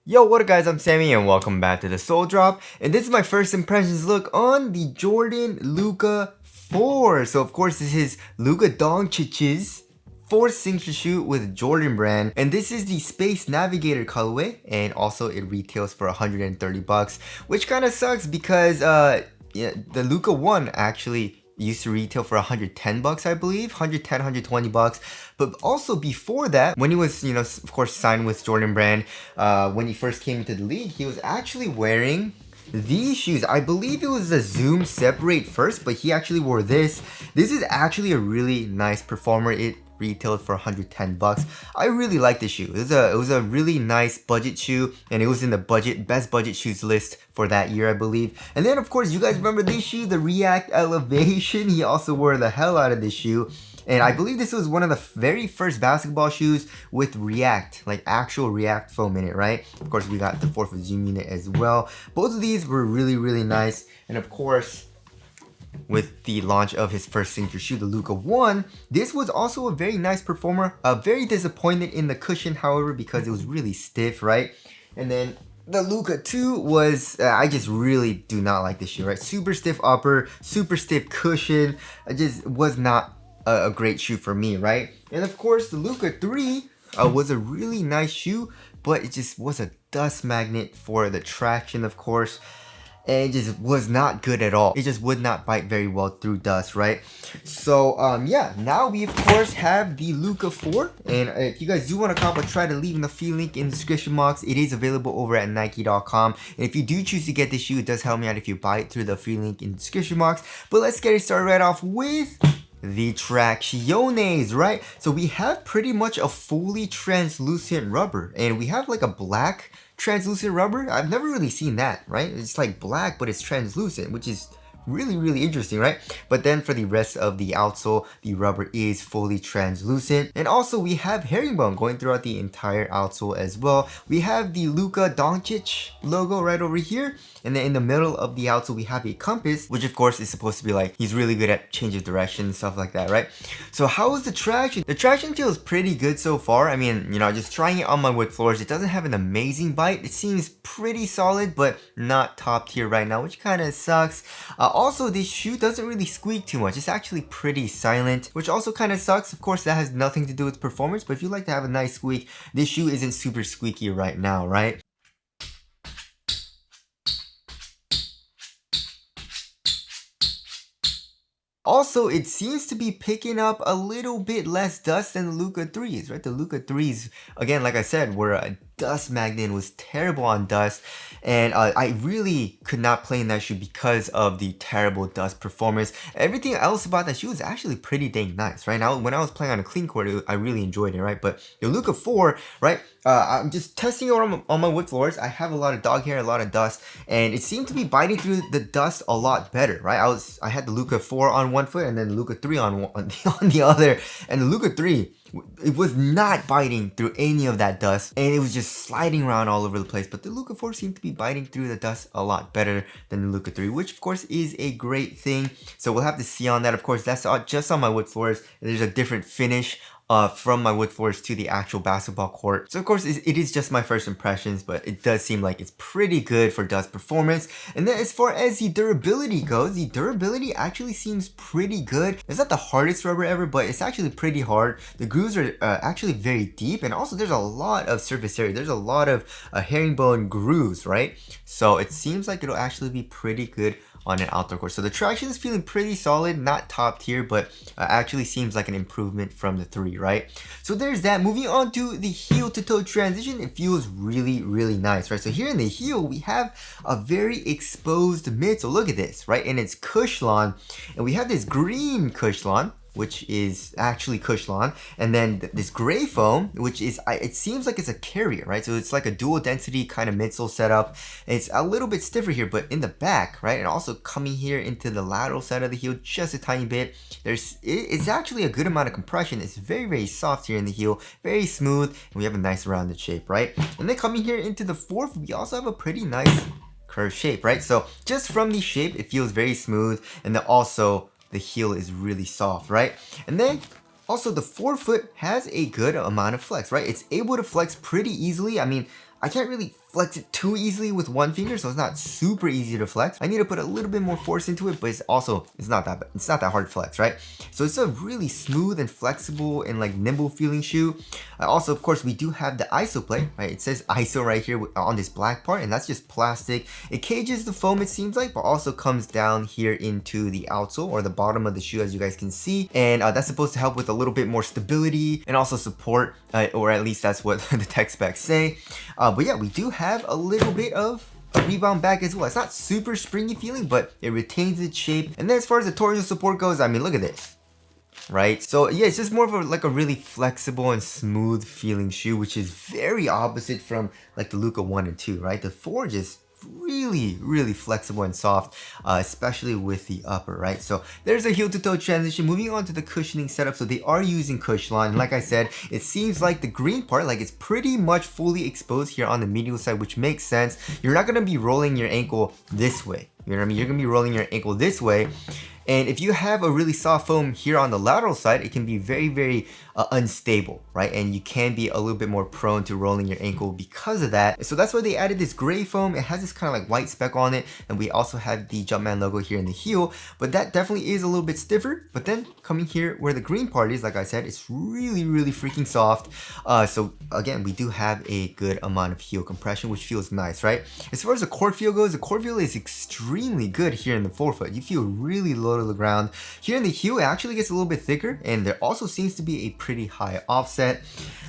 Yo, what up guys, I'm Sammy and welcome back to the Soul Drop. And this is my first impressions look on the Jordan Luka 4. So of course this is Luka Doncic's fourth signature shoe with Jordan brand. And this is the Space Navigator colorway. And also it retails for 130 bucks, which kind of sucks because the Luka 1 actually used to retail for 110 bucks, I believe, 110, 120 bucks. But also before that, when he was, of course, signed with Jordan brand, when he first came into the league, he was actually wearing these shoes. I believe it was the Zoom Separate first, but he actually wore this. This is actually a really nice performer. It retailed for 110 bucks. I really like this shoe. It was a really nice budget shoe, and it was in the best budget shoes list for that year, I believe. And then of course, you guys remember this shoe, the React Elevation. He also wore the hell out of this shoe. And I believe this was one of the very first basketball shoes with React, like actual React foam in it, right? Of course, we got the 4-foot Zoom unit as well. Both of these were really, really nice. And of course, with the launch of his first signature shoe, the Luka 1, this was also a very nice performer. Very disappointed in the cushion, however, because it was really stiff, right? And then the Luka 2 was, I just really do not like this shoe, right? Super stiff upper, super stiff cushion. It just was not a great shoe for me, right? And of course, the Luka 3 was a really nice shoe, but it just was a dust magnet for the traction, of course. And it just was not good at all. It just would not bite very well through dust, right? So, yeah, now we, of course, have the Luka 4. And if you guys do want to cop, I'll try to leave in the free link in the description box. It is available over at Nike.com. And if you do choose to get this shoe, it does help me out if you buy it through the free link in the description box. But let's get it started right off with the Tracciones, right? So we have pretty much a fully translucent rubber, and we have like a black translucent rubber. I've never really seen that, right? It's like black, but it's translucent, which is really, really interesting, right? But then for the rest of the outsole, the rubber is fully translucent. And also we have herringbone going throughout the entire outsole as well. We have the Luka Doncic logo right over here. And then in the middle of the outsole, we have a compass, which of course is supposed to be like, he's really good at change of direction and stuff like that, right? So how is the traction? The traction feels pretty good so far. I mean, just trying it on my wood floors, it doesn't have an amazing bite. It seems pretty solid, but not top tier right now, which kind of sucks. Also, this shoe doesn't really squeak too much. It's actually pretty silent, which also kind of sucks. Of course, that has nothing to do with performance, but if you like to have a nice squeak, this shoe isn't super squeaky right now, right? Also, it seems to be picking up a little bit less dust than the Luka 3s, right? The Luka 3s, again, like I said, were a dust magnet, was terrible on dust, and I really could not play in that shoe because of the terrible dust performance. Everything else about that shoe is actually pretty dang nice, right? Now, when I was playing on a clean court, I really enjoyed it, right? But the Luka 4, right? I'm just testing it on my wood floors. I have a lot of dog hair, a lot of dust, and it seemed to be biting through the dust a lot better, right? I had the Luka 4 on one foot and then the Luka 3 on the other, and the Luka 3, it was not biting through any of that dust, and it was just sliding around all over the place. But the Luka 4 seemed to be biting through the dust a lot better than the Luka 3, which of course is a great thing. So we'll have to see on that. Of course, that's just on my wood floors. There's a different finish from my wood floors to the actual basketball court. So of course, it is just my first impressions, but it does seem like it's pretty good for dust performance. And then as far as the durability goes, the durability actually seems pretty good. It's not the hardest rubber ever, but it's actually pretty hard. The grooves are actually very deep, and also there's a lot of surface area. There's a lot of herringbone grooves, right? So it seems like it'll actually be pretty good on an outdoor court. So the traction is feeling pretty solid, not top tier, but actually seems like an improvement from the 3, right? So there's that. Moving on to the heel to toe transition, it feels really, really nice, right? So here in the heel, we have a very exposed mid. So look at this, right? And it's Cushlon, and we have this green Cushlon, which is actually Cushlon, and then this gray foam, which is, it seems like it's a carrier, right? So it's like a dual density kind of midsole setup. It's a little bit stiffer here, but in the back, right? And also coming here into the lateral side of the heel just a tiny bit. It's actually a good amount of compression. It's very, very soft here in the heel, very smooth, and we have a nice rounded shape, right? And then coming here into the 4th, we also have a pretty nice curved shape, right? So just from the shape, it feels very smooth, and then also the heel is really soft, right? And then also the forefoot has a good amount of flex, right? It's able to flex pretty easily. I mean, I can't really flex it too easily with one finger, so it's not super easy to flex. I need to put a little bit more force into it, but it's not that hard to flex, right? So it's a really smooth and flexible and like nimble feeling shoe. Also, of course, we do have the ISO plate, right? It says ISO right here on this black part, and that's just plastic. It cages the foam, it seems like, but also comes down here into the outsole or the bottom of the shoe, as you guys can see. And that's supposed to help with a little bit more stability and also support, or at least that's what the tech specs say. But yeah, we do have a little bit of a rebound back as well. It's not super springy feeling, but it retains its shape. And then as far as the torsional support goes, I mean, look at this, right? So yeah, it's just more of a really flexible and smooth feeling shoe, which is very opposite from like the Luka 1 and 2, right? The 4 just really flexible and soft, especially with the upper, right? So there's a heel to toe transition. Moving on to the cushioning setup, so they are using Cushlon. Like I said, it seems like the green part, like it's pretty much fully exposed here on the medial side, which makes sense. You're not gonna be rolling your ankle this way, you know what I mean? You're gonna be rolling your ankle this way. And if you have a really soft foam here on the lateral side, it can be very unstable, right? And you can be a little bit more prone to rolling your ankle because of that. So that's why they added this gray foam. It has this kind of like white speck on it. And we also have the Jumpman logo here in the heel, but that definitely is a little bit stiffer. But then coming here where the green part is, like I said, it's really freaking soft. So again, we do have a good amount of heel compression, which feels nice, right? As far as the core feel goes, the core feel is extremely good here in the forefoot. You feel really low to the ground. Here in the heel, it actually gets a little bit thicker, and there also seems to be a pretty high offset.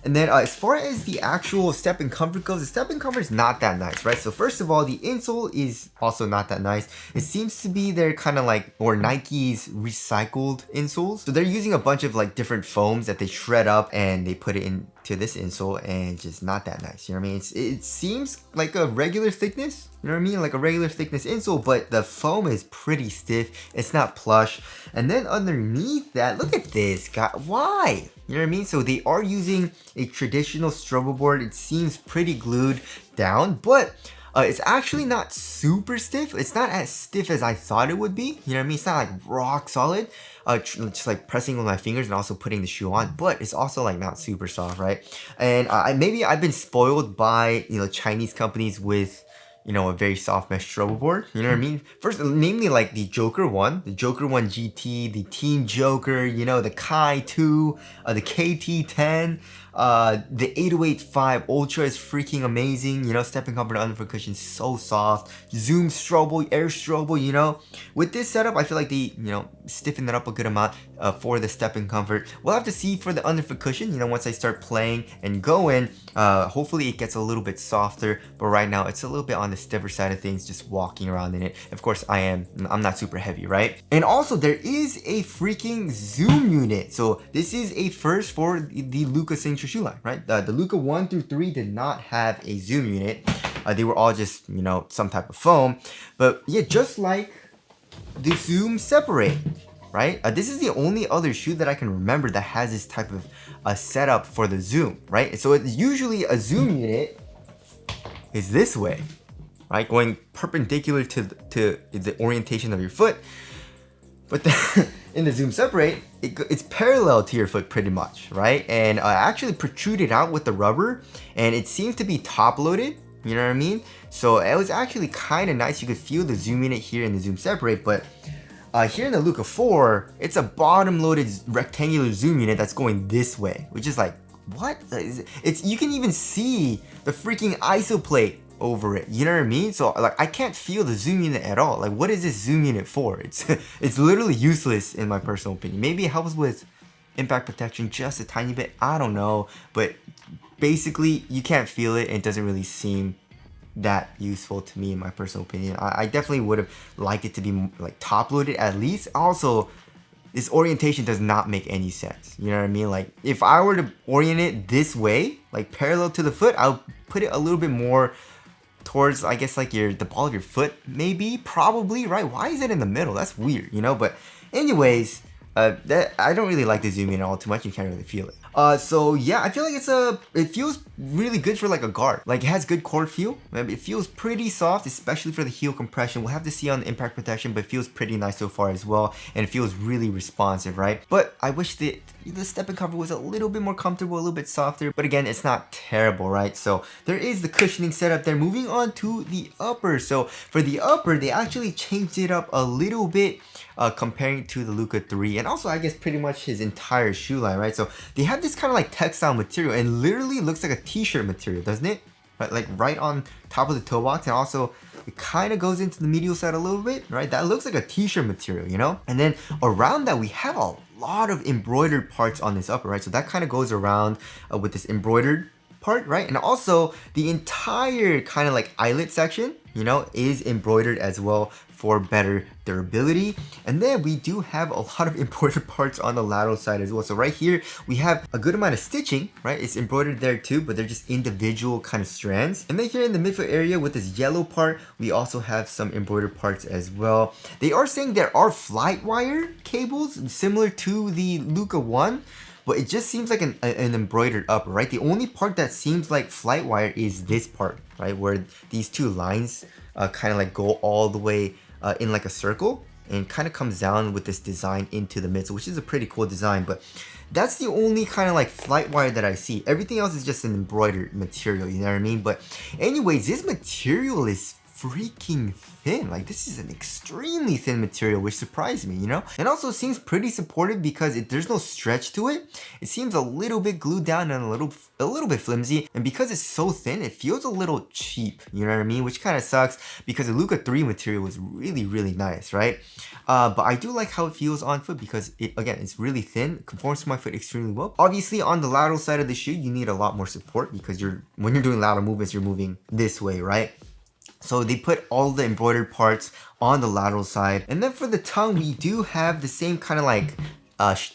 And then as far as the actual step and comfort goes, the step and comfort is not that nice, right? So first of all, the insole is also not that nice. It seems to be their kind of like, or Nike's recycled insoles. So they're using a bunch of like different foams that they shred up and they put it into this insole, and just not that nice, you know what I mean? It seems like a regular thickness, you know what I mean? Like a regular thickness insole, but the foam is pretty stiff. It's not plush. And then underneath that, look at this, guy. Why? You know what I mean? So they are using a traditional struggle board. It seems pretty glued down, but it's actually not super stiff. It's not as stiff as I thought it would be. You know what I mean? It's not like rock solid. Just like pressing with my fingers and also putting the shoe on, but it's also like not super soft, right? And maybe I've been spoiled by, you know, Chinese companies with, you know, a very soft mesh struggle board. You know what I mean? First, namely like the Joker 1, the Joker 1 GT, the Team Joker, you know, the Kai 2, the KT10, the 808.5 Ultra is freaking amazing. You know, stepping comfort underfoot cushion so soft. Zoom Strobel, Air Strobel, you know. With this setup, I feel like they, you know, stiffen it up a good amount for the stepping comfort. We'll have to see for the underfoot cushion, you know, once I start playing and going. Hopefully it gets a little bit softer, but right now it's a little bit on the stiffer side of things just walking around in it. Of course, I'm not super heavy, right? And also there is a freaking zoom unit. So this is a first for the Luka signature shoe line, right? The Luka 1 through 3 did not have a zoom unit. They were all just, you know, some type of foam. But yeah, just like the Zoom Separate, right? This is the only other shoe that I can remember that has this type of setup for the zoom, right? So it's usually a zoom unit is this way, right? Going perpendicular to the orientation of your foot. But then in the Zoom Separate, it's parallel to your foot pretty much, right? And actually protruded out with the rubber, and it seems to be top loaded, you know what I mean? So it was actually kind of nice. You could feel the zoom unit here in the Zoom Separate, but here in the Luka 4, it's a bottom loaded rectangular zoom unit that's going this way, which is like, what? You can even see the freaking ISO plate over it, you know what I mean? So like I can't feel the zoom unit at all. Like, what is this zoom unit for? It's literally useless in my personal opinion. Maybe it helps with impact protection just a tiny bit, I don't know, but basically you can't feel it and it doesn't really seem that useful to me in my personal opinion. I definitely would have liked it to be like top loaded at least. Also, this orientation does not make any sense, you know what I mean? Like if I were to orient it this way, like parallel to the foot, I'll put it a little bit more towards, I guess, like the ball of your foot, maybe, probably, right? Why is it in the middle? That's weird, you know? But anyways, I don't really like the zoom in all too much. You can't really feel it. So yeah, I feel like it feels really good for like a guard. Like it has good core feel. It feels pretty soft, especially for the heel compression. We'll have to see on the impact protection, but it feels pretty nice so far as well. And it feels really responsive, right? But I wish that the step-in cover was a little bit more comfortable, a little bit softer. But again, it's not terrible, right? So there is the cushioning setup there. Moving on to the upper. So for the upper, they actually changed it up a little bit. Comparing to the Luka 3 and also I guess pretty much his entire shoe line, right? So they have this kind of like textile material and literally looks like a t-shirt material, doesn't it? Right, like right on top of the toe box, and also it kind of goes into the medial side a little bit, right? That looks like a t-shirt material, you know? And then around that we have a lot of embroidered parts on this upper, right? So that kind of goes around with this embroidered part, right? And also the entire kind of like eyelet section, you know, is embroidered as well for better durability. And then we do have a lot of embroidered parts on the lateral side as well. So right here we have a good amount of stitching, right? It's embroidered there too, but they're just individual kind of strands. And then here in the midfoot area with this yellow part, we also have some embroidered parts as well. They are saying there are flight wire cables similar to the Luka 1, but it just seems like an embroidered upper, right? The only part that seems like flight wire is this part, right? Where these two lines kind of like go all the way in like a circle and kind of comes down with this design into the midsole, which is a pretty cool design. But that's the only kind of like flight wire that I see. Everything else is just an embroidered material, you know what I mean? But anyways, this material is freaking thin. Like this is an extremely thin material, which surprised me, you know? And also seems pretty supportive because there's no stretch to it. It seems a little bit glued down and a little bit flimsy. And because it's so thin, it feels a little cheap, you know what I mean? Which kind of sucks because the Luka 3 material was really, really nice, right? But I do like how it feels on foot because it's really thin, conforms to my foot extremely well. Obviously on the lateral side of the shoe, you need a lot more support because when you're doing lateral movements, you're moving this way, right? So they put all the embroidered parts on the lateral side. And then for the tongue, we do have the same kind of like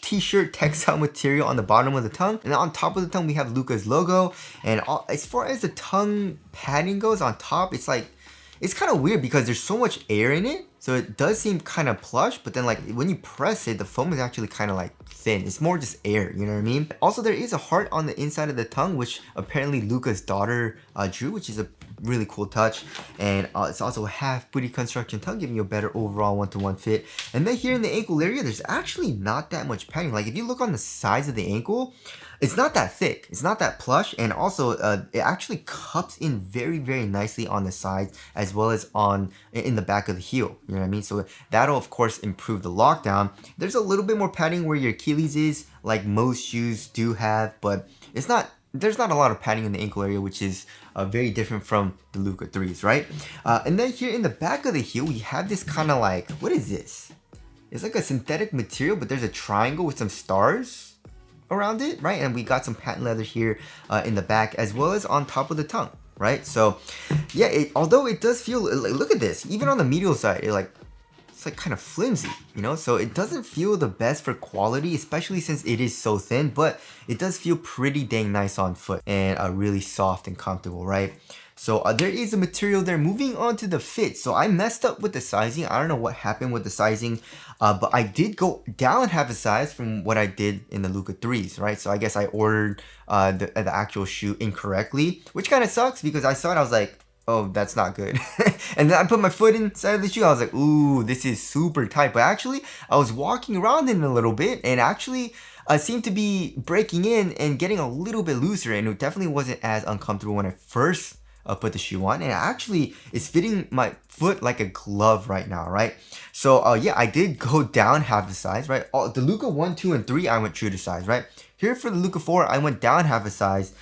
t-shirt textile material on the bottom of the tongue. And then on top of the tongue, we have Luka's logo. And as far as the tongue padding goes on top, it's kind of weird because there's so much air in it. So it does seem kind of plush, but then like when you press it, the foam is actually kind of like thin. It's more just air, you know what I mean? Also, there is a heart on the inside of the tongue, which apparently Luka's daughter drew, which is a really cool touch. And it's also a half booty construction tongue, giving you a better overall one-to-one fit. And then here in the ankle area, there's actually not that much padding. Like if you look on the sides of the ankle, it's not that thick, it's not that plush, and also it actually cups in very, very nicely on the sides as well as in the back of the heel, you know what I mean? So that'll of course improve the lockdown. There's a little bit more padding where your Achilles is, like most shoes do have, but there's not a lot of padding in the ankle area, which is very different from the Luka 3s, right? And then here in the back of the heel, we have this kind of like, what is this? It's like a synthetic material, but there's a triangle with some stars around it, right? And we got some patent leather here in the back as well as on top of the tongue, right? So yeah, although it does feel, look at this, even on the medial side, it's like kind of flimsy, you know? So it doesn't feel the best for quality, especially since it is so thin, but it does feel pretty dang nice on foot and really soft and comfortable, right? So there is a material there. Moving on to the fit. So I messed up with the sizing. I don't know what happened with the sizing, but I did go down half a size from what I did in the Luka 3s, right? So I guess I ordered the actual shoe incorrectly, which kind of sucks because I saw it, I was like, oh, that's not good. And then I put my foot inside of the shoe. I was like, ooh, this is super tight. But actually, I was walking around in a little bit and actually seemed to be breaking in and getting a little bit looser. And it definitely wasn't as uncomfortable when I first put the shoe on, and actually it's fitting my foot like a glove right now, right? So yeah, I did go down half the size, right? The Luka 1, 2, and 3, I went true to size, right? Here for the Luka 4, I went down half a size,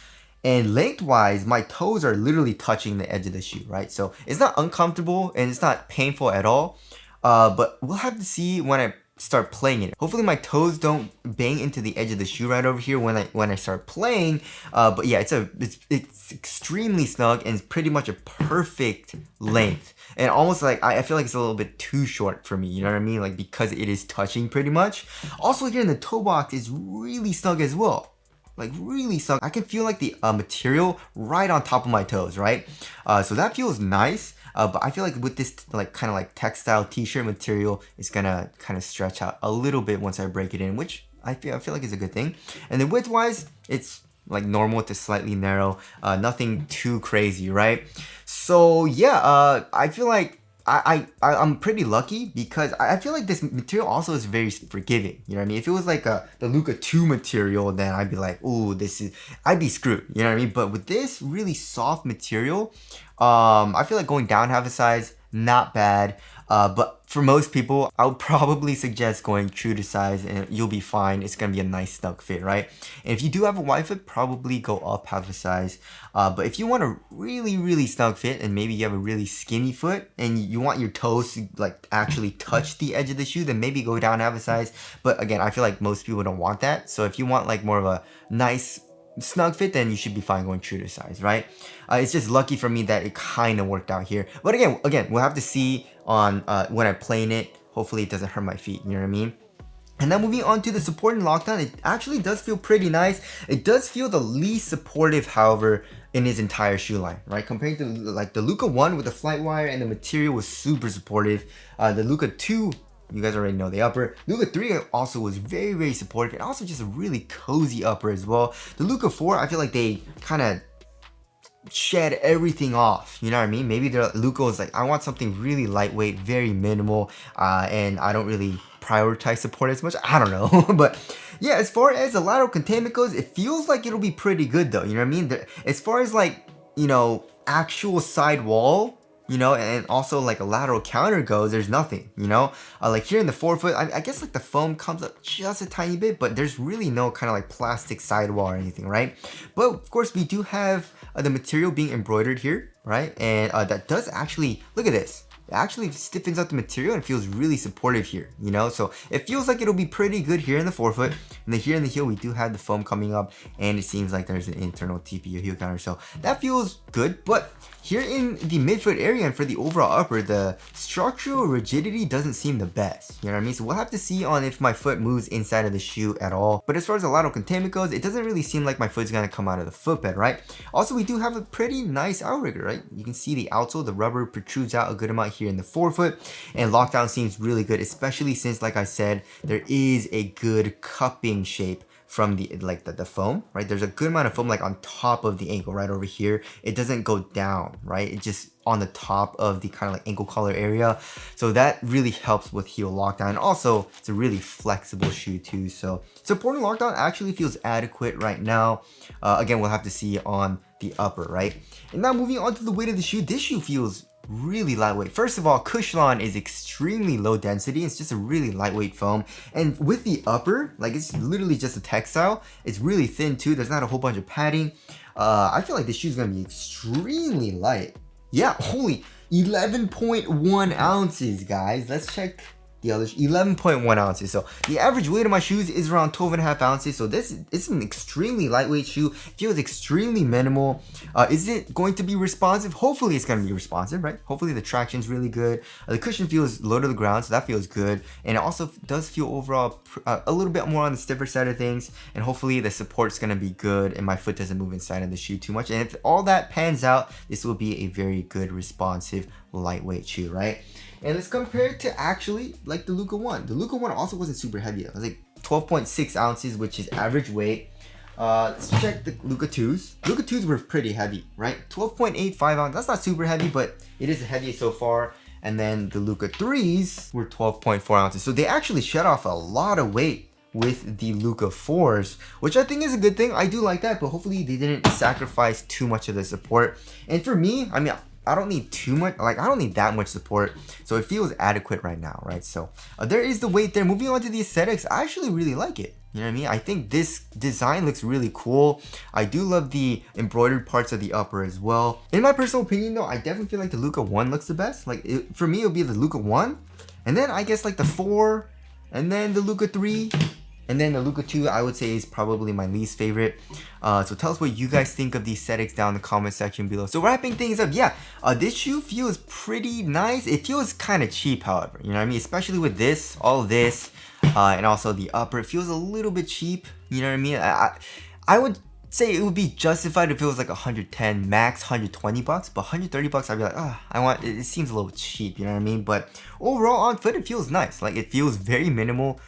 and lengthwise, my toes are literally touching the edge of the shoe, right? So it's not uncomfortable and it's not painful at all, but we'll have to see when I start playing it. Hopefully my toes don't bang into the edge of the shoe right over here when I start playing. But yeah, it's extremely snug and it's pretty much a perfect length. And almost like I feel like it's a little bit too short for me, you know what I mean? Like because it is touching pretty much. Also here in the toe box is really snug as well. Like really snug. I can feel like the material right on top of my toes, right? So that feels nice. But I feel like with this like kind of like textile t-shirt material, it's gonna kind of stretch out a little bit once I break it in, which I feel like it's a good thing. And then width wise, it's like normal to slightly narrow, nothing too crazy, right? So yeah, I feel like I'm pretty lucky because I feel like this material also is very forgiving. You know what I mean? If it was like the Luka 2 material, then I'd be like, ooh, I'd be screwed. You know what I mean? But with this really soft material, I feel like going down half a size, not bad. But for most people, I would probably suggest going true to size and you'll be fine. It's gonna be a nice snug fit, right? And if you do have a wide foot, probably go up half a size. But if you want a really snug fit and maybe you have a really skinny foot and you want your toes to like actually touch the edge of the shoe, then maybe go down half a size. But again, I feel like most people don't want that. So if you want like more of a nice snug fit, then you should be fine going true to size, right? It's just lucky for me that it kind of worked out here. But again, we'll have to see on when I plane it. Hopefully it doesn't hurt my feet, you know what I mean? And then moving on to the support and lockdown, it actually does feel pretty nice. It does feel the least supportive, however, in his entire shoe line, right? Compared to like the Luka 1 with the flight wire and the material was super supportive. The Luka 2, you guys already know the upper. Luka 3 also was very supportive and also just a really cozy upper as well. The Luka 4, I feel like they kind of shed everything off, you know what I mean? Maybe Luka was like, I want something really lightweight, very minimal, and I don't really prioritize support as much. I don't know. But yeah, as far as the lateral containment goes, it feels like it'll be pretty good though, you know what I mean? As far as like, you know, actual side wall, you know, and also like a lateral counter goes, there's nothing, you know? Like here in the forefoot, I guess like the foam comes up just a tiny bit, but there's really no kind of like plastic sidewall or anything, right? But of course we do have the material being embroidered here, right? And that does actually, look at this. It actually stiffens up the material and feels really supportive here, you know? So it feels like it'll be pretty good here in the forefoot. And then here in the heel, we do have the foam coming up and it seems like there's an internal TPU heel counter. So that feels good, but here in the midfoot area and for the overall upper, the structural rigidity doesn't seem the best, you know what I mean? So we'll have to see on if my foot moves inside of the shoe at all. But as far as the lateral containment goes, it doesn't really seem like my foot's gonna come out of the footbed, right? Also, we do have a pretty nice outrigger, right? You can see the outsole, the rubber protrudes out a good amount here in the forefoot, and lockdown seems really good, especially since, like I said, there is a good cupping shape from the foam, right? There's a good amount of foam like on top of the ankle right over here. It doesn't go down, right? It just on the top of the kind of like ankle collar area. So that really helps with heel lockdown. And also, it's a really flexible shoe too. So supporting lockdown actually feels adequate right now. Again, we'll have to see on the upper, right? And now moving on to the weight of the shoe. This shoe feels really lightweight. First of all, Cushlon is extremely low density. It's just a really lightweight foam. And with the upper, like it's literally just a textile. It's really thin too. There's not a whole bunch of padding. I feel like this shoe is going to be extremely light. Yeah, holy 11.1 ounces, guys. Let's check the other 11.1 ounces. So the average weight of my shoes is around 12.5 ounces. So this is an extremely lightweight shoe. Feels extremely minimal. Is it going to be responsive? Hopefully it's going to be responsive, right? Hopefully the traction's really good. The cushion feels low to the ground, so that feels good. And it also does feel overall a little bit more on the stiffer side of things. And hopefully the support's going to be good and my foot doesn't move inside of the shoe too much. And if all that pans out, this will be a very good responsive lightweight shoe, right? And let's compare it to actually like the Luka 1. The Luka 1 also wasn't super heavy. It was like 12.6 ounces, which is average weight. Let's check the Luka 2s. Luka 2s were pretty heavy, right? 12.85 ounces. That's not super heavy, but it is heavy so far. And then the Luka 3s were 12.4 ounces. So they actually shed off a lot of weight with the Luka 4s, which I think is a good thing. I do like that, but hopefully they didn't sacrifice too much of the support. And for me, I mean, I don't need too much, like I don't need that much support, so it feels adequate right now, right? So there is the weight there. Moving on to the aesthetics, I actually really like it. You know what I mean? I think this design looks really cool. I do love the embroidered parts of the upper as well. In my personal opinion though, I definitely feel like the Luka 1 looks the best. Like for me, it'll be the Luka 1, and then I guess like the 4, and then the Luka 3, and then the Luka 2, I would say, is probably my least favorite. So tell us what you guys think of the aesthetics down in the comment section below. So wrapping things up, yeah, this shoe feels pretty nice. It feels kind of cheap, however, you know what I mean? Especially with this, all of this, and also the upper. It feels a little bit cheap, you know what I mean? I would say it would be justified if it was like 110, max 120 bucks, but 130 bucks, I'd be like, it seems a little cheap, you know what I mean? But overall on foot, it feels nice. Like it feels very minimal.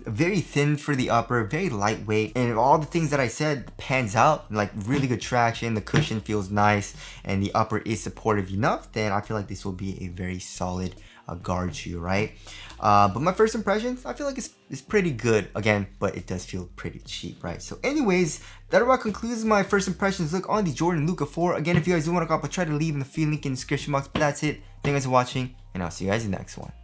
very thin for the upper, very lightweight, and if all the things that I said pans out, like really good traction, the cushion feels nice, and the upper is supportive enough, then I feel like this will be a very solid guard shoe, right? But my first impressions, I feel like it's pretty good again, but it does feel pretty cheap, right? So anyways, that about concludes my first impressions look on the Jordan Luka 4. Again, if you guys do want to cop, I'll try to leave in the free link in the description box, but that's it. Thank you guys for watching, and I'll see you guys in the next one.